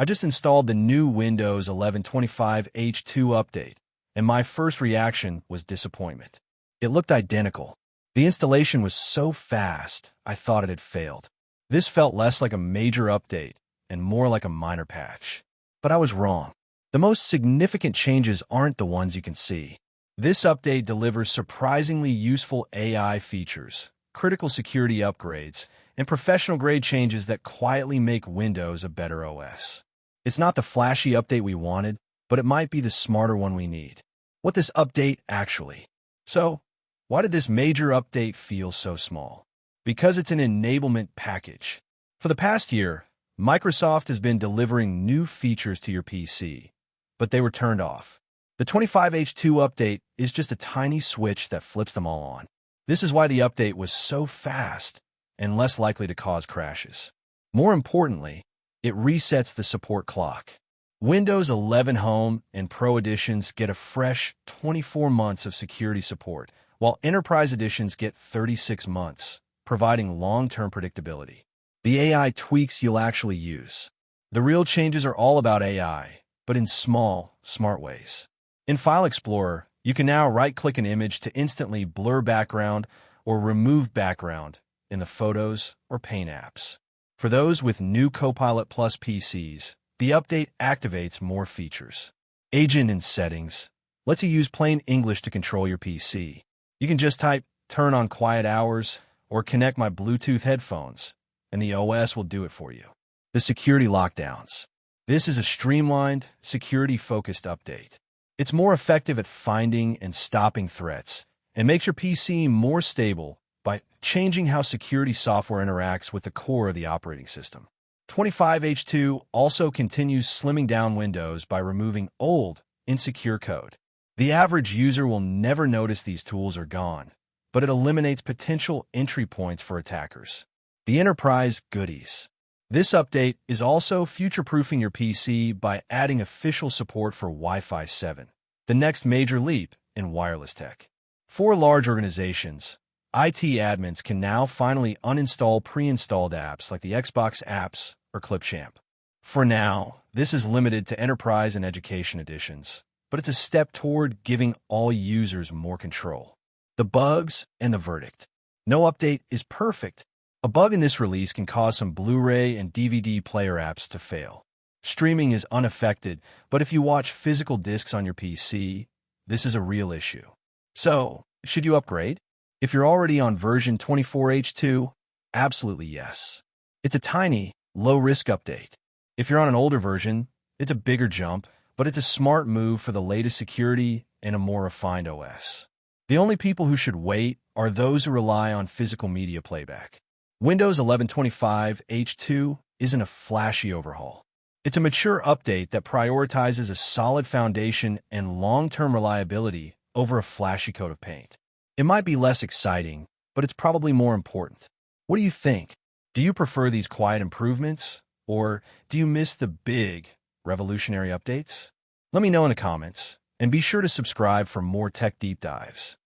I just installed the new Windows 11 H2 update, and my first reaction was disappointment. It looked identical. The installation was so fast, I thought it had failed. This felt less like a major update and more like a minor patch. But I was wrong. The most significant changes aren't the ones you can see. This update delivers surprisingly useful AI features, critical security upgrades, and professional-grade changes that quietly make Windows a better OS. It's not the flashy update we wanted, but it might be the smarter one we need. What this update actually? So, why did this major update feel so small? Because it's an enablement package. For the past year, Microsoft has been delivering new features to your PC, but they were turned off. The 25H2 update is just a tiny switch that flips them all on. This is why the update was so fast and less likely to cause crashes. More importantly, it resets the support clock. Windows 11 Home and Pro editions get a fresh 24 months of security support, while Enterprise editions get 36 months, providing long-term predictability. The AI tweaks you'll actually use. The real changes are all about AI, but in small, smart ways. In File Explorer, you can now right-click an image to instantly blur background or remove background in the Photos or Paint apps. For those with new Copilot Plus PCs, the update activates more features. Agent in Settings lets you use plain English to control your PC. You can just type, "Turn on quiet hours," or "Connect my Bluetooth headphones," and the OS will do it for you. The Security Lockdowns. This is a streamlined, security-focused update. It's more effective at finding and stopping threats and makes your PC more stable by changing how security software interacts with the core of the operating system. 25H2 also continues slimming down Windows by removing old, insecure code. The average user will never notice these tools are gone, but it eliminates potential entry points for attackers. The Enterprise Goodies. This update is also future-proofing your PC by adding official support for Wi-Fi 7, the next major leap in wireless tech. For large organizations, IT admins can now finally uninstall pre-installed apps like the Xbox apps or Clipchamp. For now, this is limited to Enterprise and Education editions, but it's a step toward giving all users more control. The bugs and the verdict. No update is perfect. A bug in this release can cause some Blu-ray and DVD player apps to fail. Streaming is unaffected, but if you watch physical discs on your PC, this is a real issue. So, should you upgrade? If you're already on version 24H2, absolutely yes. It's a tiny, low-risk update. If you're on an older version, it's a bigger jump, but it's a smart move for the latest security and a more refined OS. The only people who should wait are those who rely on physical media playback. Windows 11 25H2 isn't a flashy overhaul. It's a mature update that prioritizes a solid foundation and long-term reliability over a flashy coat of paint. It might be less exciting, but it's probably more important. What do you think? Do you prefer these quiet improvements, or do you miss the big, revolutionary updates? Let me know in the comments, and be sure to subscribe for more tech deep dives.